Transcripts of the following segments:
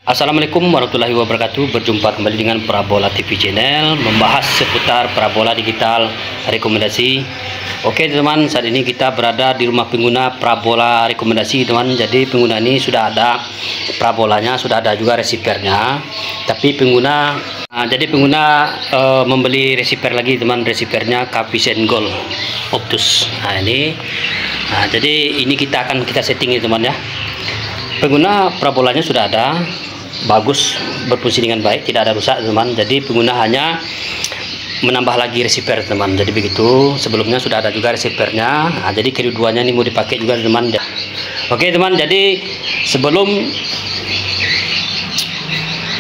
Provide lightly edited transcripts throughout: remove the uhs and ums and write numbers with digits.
Assalamualaikum warahmatullahi wabarakatuh. Berjumpa kembali dengan Parabola TV Channel, membahas seputar parabola digital rekomendasi. Oke teman, saat ini kita berada di rumah pengguna parabola rekomendasi teman. Jadi pengguna ini sudah ada parabolanya, sudah ada juga receivernya. Tapi pengguna membeli receiver lagi teman, receivernya Capisen Gold Optus. Jadi ini kita setting ya teman ya. Pengguna parabolanya sudah ada, bagus, berfungsi dengan baik, tidak ada rusak teman. Jadi pengguna hanya menambah lagi receiver teman. Jadi begitu, sebelumnya sudah ada juga receivernya. Jadi keduanya ini mau dipakai juga teman. Oke teman, jadi sebelum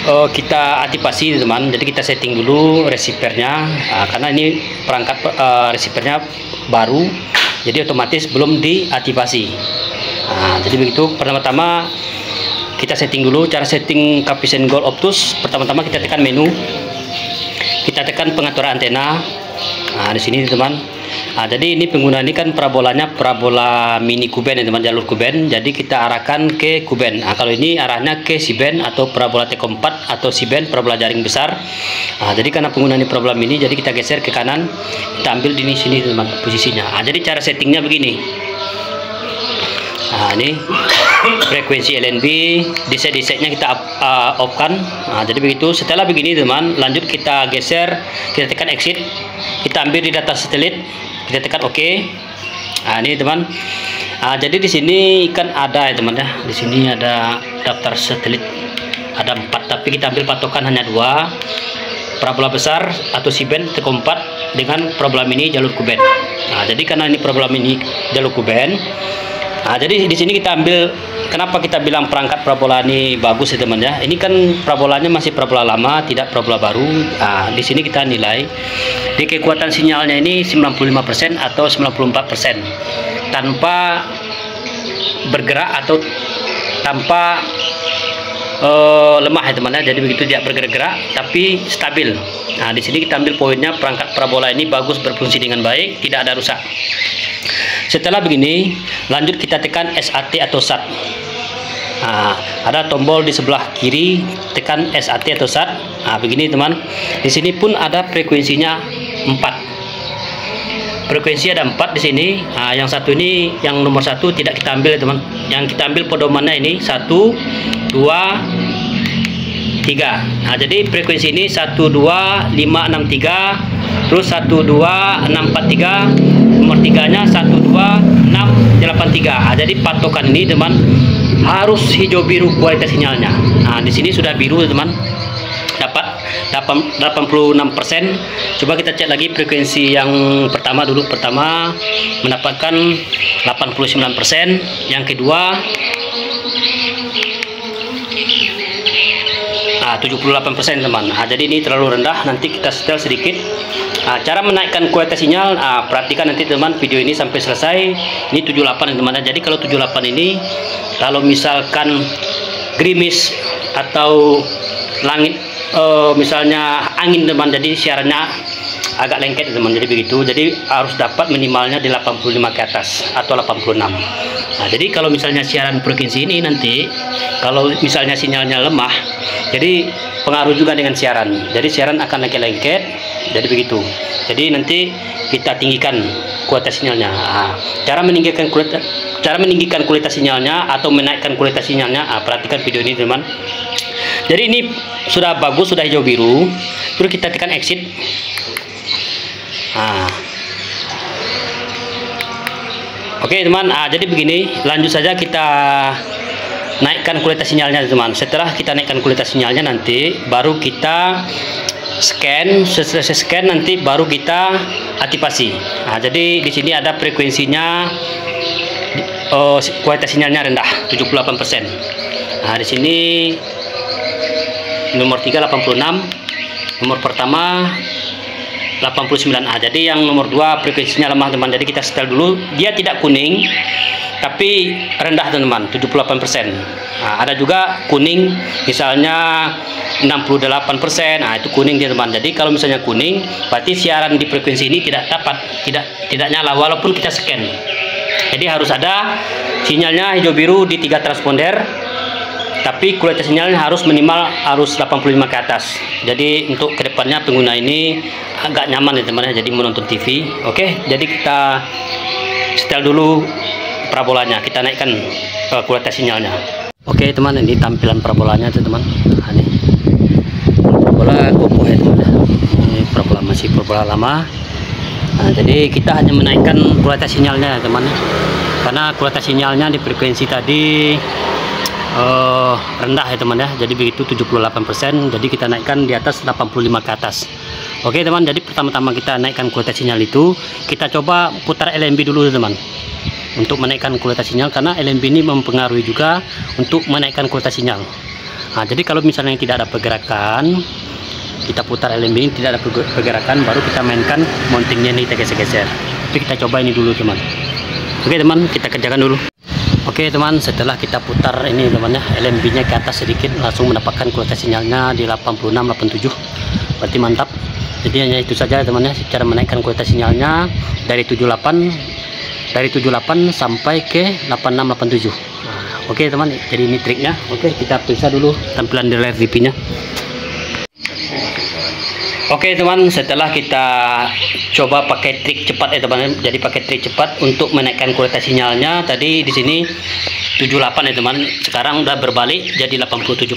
kita aktifasi teman, jadi kita setting dulu receivernya. Karena ini perangkat receivernya baru, jadi otomatis belum diaktifasi. Jadi begitu, pertama-tama kita setting dulu. Cara setting Capisen Gold Optus, pertama-tama kita tekan menu, kita tekan pengaturan antena. Di sini teman. Jadi ini pengguna ini kan parabolanya parabola mini Kuben ya teman, jalur Kuben. Jadi kita arahkan ke Kuben. Kalau ini arahnya ke C-band atau parabola T4 atau C-band parabola jaring besar. Jadi karena pengguna ini parabola mini, jadi kita geser ke kanan, kita ambil di sini teman posisinya. Jadi cara settingnya begini. Ini frekuensi LNB, desain-desainnya kita off kan. Jadi begitu. Setelah begini teman, lanjut kita geser, kita tekan exit, kita ambil di data satelit, kita tekan OK. Ini teman. Jadi di sini kan ada ya teman ya, di sini ada daftar satelit, ada 4, tapi kita ambil patokan hanya 2, parabola besar atau C-band T4 dengan parabola mini jalur Kuben. Jadi karena ini parabola mini jalur Kuben, jadi di sini kita ambil, kenapa kita bilang perangkat parabola ini bagus ya teman ya. Ini kan parabolanya masih parabola lama, tidak parabola baru. Di sini kita nilai di kekuatan sinyalnya ini 95% atau 94%, tanpa bergerak atau tanpa lemah ya teman ya. Jadi begitu, tidak bergerak tapi stabil. Di sini kita ambil poinnya, perangkat parabola ini bagus, berfungsi dengan baik, tidak ada rusak. Setelah begini, lanjut kita tekan SAT atau SAT. Ada tombol di sebelah kiri, tekan SAT atau SAT. Begini teman. Di sini pun ada frekuensinya 4. Frekuensi ada 4 di sini. Yang satu ini, yang nomor 1 tidak kita ambil teman. Yang kita ambil pedomannya ini 1, 2, 3. Jadi frekuensi ini 12563, terus 12643, nomor 3-nya 12683. Jadi patokan ini teman harus hijau biru kualitas sinyalnya. Di sini sudah biru teman, dapat 86%. Coba kita cek lagi frekuensi yang pertama dulu. Pertama mendapatkan 89%, yang kedua 78% teman. Jadi ini terlalu rendah, nanti kita setel sedikit. Cara menaikkan kualitas sinyal, perhatikan nanti teman video ini sampai selesai. Ini 78 teman. Jadi kalau 78 ini, kalau misalkan gerimis atau langit, misalnya angin teman, jadi siarannya agak lengket teman. Jadi begitu. Jadi harus dapat minimalnya di 85 ke atas atau 86. Jadi kalau misalnya siaran frekuensi ini nanti, kalau misalnya sinyalnya lemah, jadi pengaruh juga dengan siaran. Jadi siaran akan lengket-lengket. Jadi begitu. Jadi nanti kita tinggikan kualitas sinyalnya. Cara meninggikan kualitas sinyalnya atau menaikkan kualitas sinyalnya, perhatikan video ini teman. Jadi ini sudah bagus, sudah hijau biru. Terus kita tekan exit. Oke teman, jadi begini, lanjut saja kita naikkan kualitas sinyalnya teman. Setelah kita naikkan kualitas sinyalnya, nanti baru kita scan. Setelah scan nanti baru kita aktifasi. Jadi di sini ada frekuensinya, kualitas sinyalnya rendah 78%. Di sini nomor 3 86, nomor pertama 89. Jadi yang nomor 2 frekuensinya lemah teman. Jadi kita setel dulu. Dia tidak kuning tapi rendah teman, 78%. Ada juga kuning, misalnya 68%. Itu kuning dia teman. Jadi kalau misalnya kuning, berarti siaran di frekuensi ini tidak nyala walaupun kita scan. Jadi harus ada sinyalnya hijau biru di 3 transponder, tapi kualitas sinyalnya harus minimal harus 85 ke atas. Jadi untuk kedepannya pengguna ini agak nyaman ya teman-teman, jadi menonton TV. Oke, jadi kita setel dulu parabolanya, kita naikkan kualitas sinyalnya. Oke teman, ini tampilan parabolanya teman. Nah, ini parabola kokoh ya teman. Ini parabola masih parabola lama. Nah, jadi kita hanya menaikkan kualitas sinyalnya teman, karena kualitas sinyalnya di frekuensi tadi rendah ya teman ya, jadi begitu 78%, jadi kita naikkan di atas 85 ke atas. Oke teman, jadi pertama-tama kita naikkan kualitas sinyal itu, kita coba putar LNB dulu teman, untuk menaikkan kualitas sinyal, karena LNB ini mempengaruhi juga untuk menaikkan kualitas sinyal. Nah, jadi kalau misalnya tidak ada pergerakan, kita putar LNB ini tidak ada pergerakan, baru kita mainkan mountingnya ini, kita geser-geser. Tapi kita coba ini dulu teman. Oke teman, kita kerjakan dulu. Oke teman, setelah kita putar ini teman ya, LNB nya ke atas sedikit, langsung mendapatkan kualitas sinyalnya di 86-87, berarti mantap. Jadi hanya itu saja teman ya, cara menaikkan kualitas sinyalnya dari 78 sampai ke 86-87. Nah, oke teman, jadi ini triknya. Oke, kita periksa dulu tampilan di layar TV nya. Oke teman, setelah kita coba pakai trik cepat ya teman, jadi pakai trik cepat untuk menaikkan kualitas sinyalnya. Tadi di sini 78 ya teman, sekarang udah berbalik jadi 87%.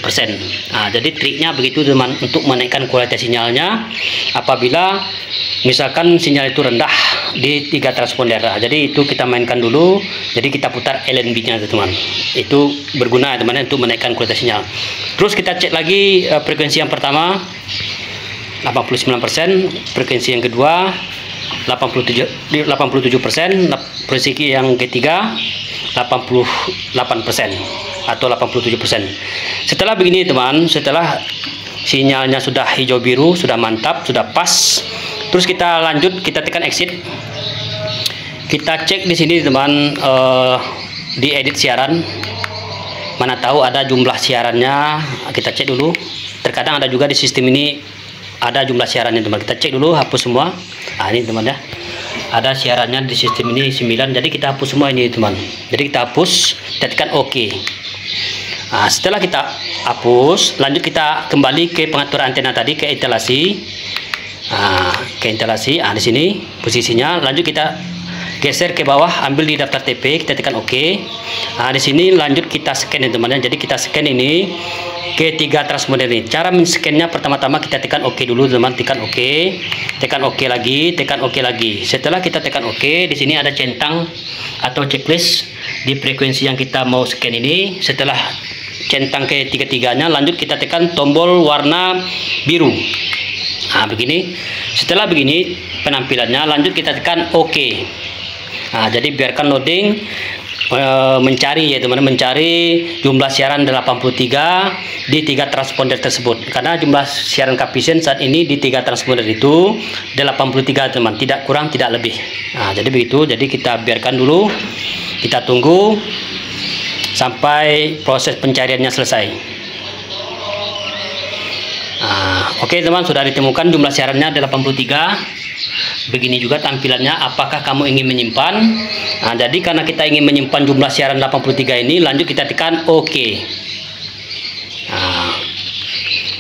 Nah, jadi triknya begitu teman, untuk menaikkan kualitas sinyalnya apabila misalkan sinyal itu rendah di 3 transponder. Nah, jadi itu kita mainkan dulu, jadi kita putar LNB nya teman, itu berguna ya teman untuk menaikkan kualitas sinyal. Terus kita cek lagi frekuensi yang pertama 89%, frekuensi yang kedua 87%, frekuensi yang ketiga 88% atau 87%. Setelah begini teman, setelah sinyalnya sudah hijau biru, sudah mantap, sudah pas, terus kita lanjut, kita tekan exit. Kita cek di sini teman, di edit siaran, mana tahu ada jumlah siarannya, kita cek dulu. Terkadang ada juga di sistem ini ada jumlah siarannya teman, kita cek dulu, hapus semua. Nah ini teman ya, ada siarannya di sistem ini 9, jadi kita hapus semua ini teman. Jadi kita hapus, kita tekan OK. Nah, setelah kita hapus, lanjut kita kembali ke pengaturan antena tadi, ke instalasi. Nah, ke instalasi, di sini posisinya. Lanjut kita geser ke bawah, ambil di daftar TP, kita tekan OK. Nah, di sini lanjut kita scan ya teman-teman. Jadi kita scan ini ke 3 transponder ini. Cara men-scan-nya pertama-tama kita tekan OK dulu teman, tekan OK, tekan OK lagi, tekan OK lagi. Setelah kita tekan OK, di sini ada centang atau checklist di frekuensi yang kita mau scan ini. Setelah centang ke tiga-tiganya, lanjut kita tekan tombol warna biru. Nah, begini. Setelah begini penampilannya, lanjut kita tekan OK. Nah, jadi biarkan loading mencari ya teman-teman, mencari jumlah siaran 83 di 3 transponder tersebut, karena jumlah siaran Capvision saat ini di 3 transponder itu 83 teman, tidak kurang tidak lebih. Nah, jadi begitu, jadi kita biarkan dulu, kita tunggu sampai proses pencariannya selesai. Nah, oke teman, sudah ditemukan jumlah siarannya 83. Begini juga tampilannya, apakah kamu ingin menyimpan. Nah, jadi karena kita ingin menyimpan jumlah siaran 83 ini, lanjut kita tekan OK. Nah,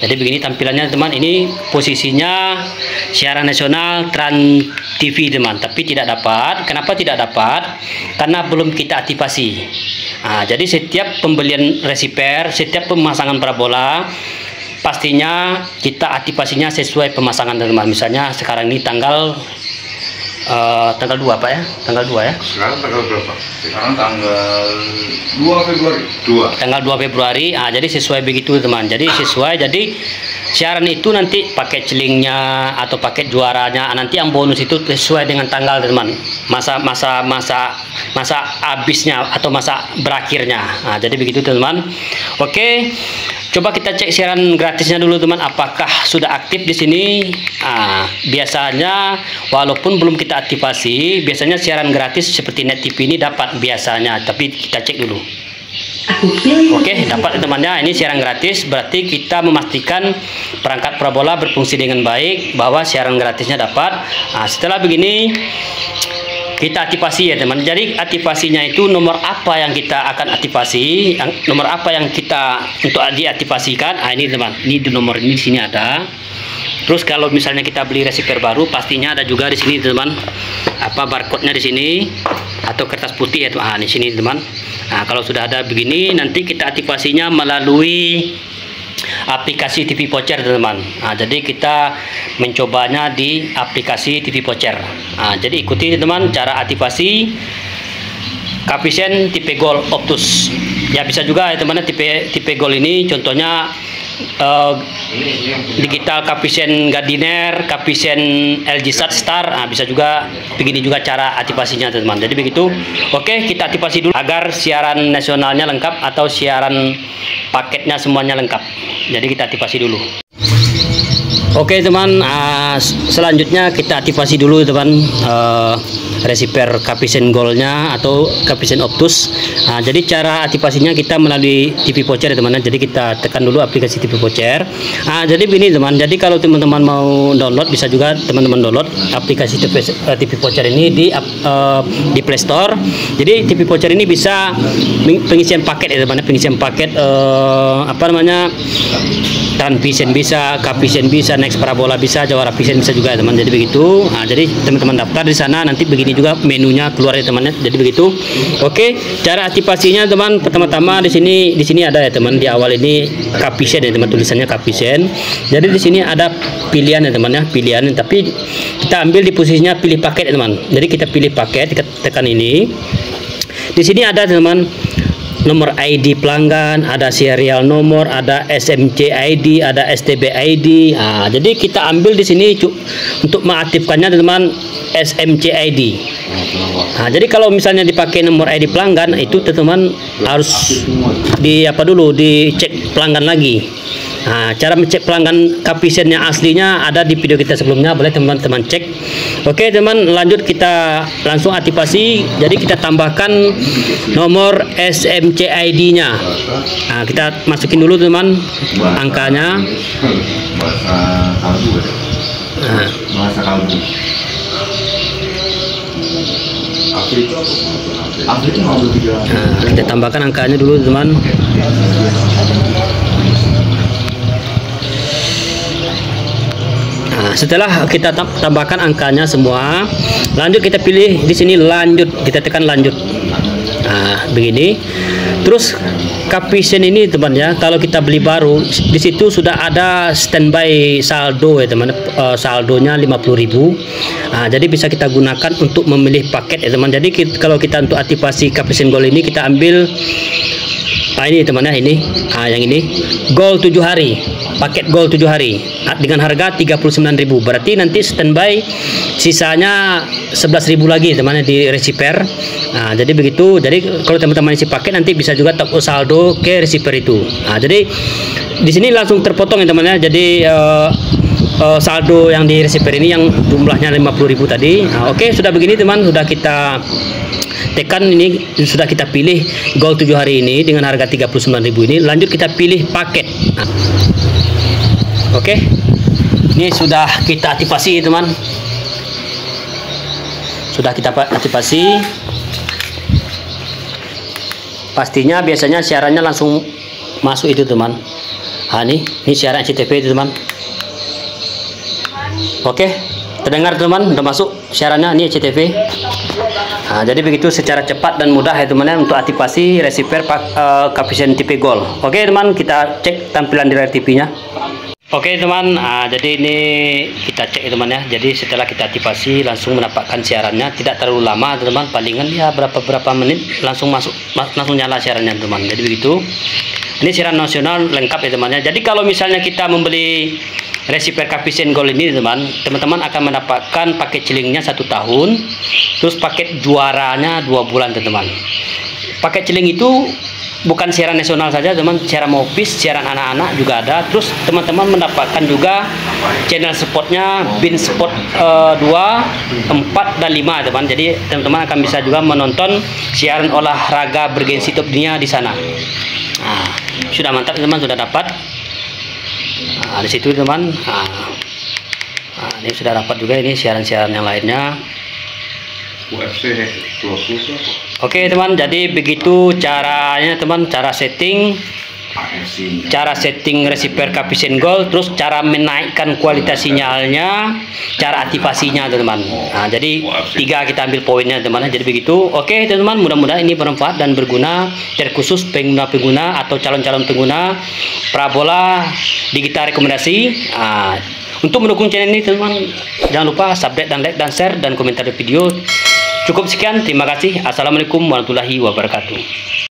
jadi begini tampilannya teman, ini posisinya siaran nasional Trans TV teman, tapi tidak dapat. Kenapa tidak dapat? Karena belum kita aktifasi. Nah, jadi setiap pembelian receiver, setiap pemasangan parabola, pastinya kita aktifasinya sesuai pemasangan teman. Misalnya sekarang ini tanggal 2 Pak ya, tanggal 2 ya. Sekarang tanggal berapa? Sekarang tanggal 2 Februari. Tanggal 2 Februari. Ah, jadi sesuai begitu teman. Jadi sesuai. Jadi siaran itu nanti paket celingnya atau paket juaranya, nanti yang bonus itu sesuai dengan tanggal teman. Masa habisnya atau masa berakhirnya. Nah, jadi begitu teman. Oke. Coba kita cek siaran gratisnya dulu teman, apakah sudah aktif di sini. Nah, biasanya walaupun belum kita aktifasi, biasanya siaran gratis seperti Net TV ini dapat biasanya, tapi kita cek dulu. Oke, dapat temannya, ini siaran gratis, berarti kita memastikan perangkat parabola berfungsi dengan baik, bahwa siaran gratisnya dapat. Nah, setelah begini kita aktifasi ya teman. Jadi aktifasinya itu nomor apa yang kita akan aktifasi, nomor apa yang kita untuk diaktifasikan. Ini teman, ini di nomor ini di sini ada. Terus kalau misalnya kita beli receiver baru, pastinya ada juga di sini teman, apa barcode-nya di sini atau kertas putih ya teman. Di sini teman. Nah, kalau sudah ada begini, nanti kita aktifasinya melalui aplikasi TV Voucher teman. Nah, jadi kita mencobanya di aplikasi TV Voucher. Nah, jadi ikuti teman cara aktifasi Capisen tipe Gold Optus. Ya bisa juga ya teman, tipe Gold ini contohnya digital Capisen Gardiner, Capisen LG Star. Nah, bisa juga begini juga cara aktifasinya teman. Jadi begitu. Oke, kita aktifasi dulu agar siaran nasionalnya lengkap atau siaran paketnya semuanya lengkap. Jadi kita aktifasi dulu. Oke teman, selanjutnya kita aktifasi dulu teman receiver Capisen Gold-nya atau Capisen Optus. Nah, jadi cara aktifasinya kita melalui TV Voucher ya teman. Jadi kita tekan dulu aplikasi TV Voucher. Nah, jadi begini teman. Jadi kalau teman-teman mau download, bisa juga teman-teman download aplikasi TV Voucher ini di Play Store. Jadi TV Voucher ini bisa pengisian paket ya teman. Pengisian paket apa namanya? Transvision bisa, Capisen bisa, Next Parabola bisa, Jawara Vision bisa juga teman. Jadi begitu. Nah, jadi teman-teman daftar di sana, nanti begini juga menunya keluar ya teman. Jadi begitu. Oke, cara aktifasinya teman, pertama-tama di sini ada ya teman, di awal ini Capisen ya teman, tulisannya Capisen. Jadi di sini ada pilihan ya teman ya, pilihan, tapi kita ambil di posisinya pilih paket ya teman. Jadi kita pilih paket, kita tekan ini. Di sini ada teman nomor ID pelanggan, ada serial nomor, ada SMC ID, ada STB ID. Nah, jadi kita ambil di sini untuk mengaktifkannya teman SMC ID. Nah, jadi kalau misalnya dipakai nomor ID pelanggan itu teman harus dicek pelanggan lagi. Nah, cara mencek pelanggan Capisen yang aslinya ada di video kita sebelumnya, boleh teman-teman cek. Oke teman, lanjut kita langsung aktifasi. Jadi kita tambahkan nomor SMC ID-nya. Nah, kita masukin dulu teman angkanya. Nah, kita tambahkan angkanya dulu teman. Nah, setelah kita tambahkan angkanya semua, lanjut kita pilih di sini lanjut, kita tekan lanjut. Nah, begini. Terus Capisen ini teman ya, kalau kita beli baru di situ sudah ada standby saldo ya teman, saldonya 50.000. Nah, jadi bisa kita gunakan untuk memilih paket ya teman. Jadi kalau kita untuk aktifasi Capisen Gold ini kita ambil ini teman ya, ini yang ini Gold 7 hari, paket Gold 7 hari dengan harga 39.000. Berarti nanti standby sisanya 11.000 lagi teman di receiver. Nah, jadi begitu. Jadi kalau teman-teman isi paket nanti bisa juga top saldo ke receiver itu. Nah, jadi di sini langsung terpotong ya teman ya. Jadi saldo yang di receiver ini yang jumlahnya 50.000 tadi. Nah, oke, sudah begini teman, sudah kita tekan ini, sudah kita pilih Gold 7 hari ini dengan harga 39.000 ini. Lanjut kita pilih paket. Nah, oke, ini sudah kita aktifasi teman, sudah kita aktifasi. Pastinya biasanya siarannya langsung masuk itu teman. Nah, ini siaran CTV itu teman. Oke, terdengar teman, udah masuk siarannya, ini CTV. Nah, jadi begitu secara cepat dan mudah ya teman ya untuk aktifasi receiver Capisen tipe Gold. Oke teman, kita cek tampilan di layar TV-nya. Oke teman, jadi ini kita cek ya teman ya. Jadi setelah kita aktifasi langsung mendapatkan siarannya, tidak terlalu lama teman, palingan ya berapa menit langsung langsung nyala siarannya teman. Jadi begitu. Ini siaran nasional lengkap ya teman ya. Jadi kalau misalnya kita membeli receiver Capisen Gold ini teman-teman akan mendapatkan paket celingnya 1 tahun, terus paket juaranya 2 bulan teman. Paket celing itu bukan siaran nasional saja teman, siaran Movis, siaran anak-anak juga ada. Terus teman-teman mendapatkan juga channel sportnya, bin sport 2, 4 dan 5 teman. Jadi teman-teman akan bisa juga menonton siaran olahraga bergensi top dunia di sana. Nah, sudah mantap teman, sudah dapat. Nah, di situ teman. Nah, ini sudah dapat juga ini siaran-siaran yang lainnya. UFC plus Oke teman, jadi begitu caranya teman, cara setting receiver Capisen Gold, terus cara menaikkan kualitas sinyalnya, cara aktivasinya teman. Nah, jadi 3 kita ambil poinnya teman. Jadi begitu. Oke teman, mudah-mudahan ini bermanfaat dan berguna terkhusus pengguna-pengguna atau calon-calon pengguna parabola digital rekomendasi. Untuk mendukung channel ini teman, jangan lupa subscribe dan like dan share dan komentar di video. Cukup sekian, terima kasih. Assalamualaikum warahmatullahi wabarakatuh.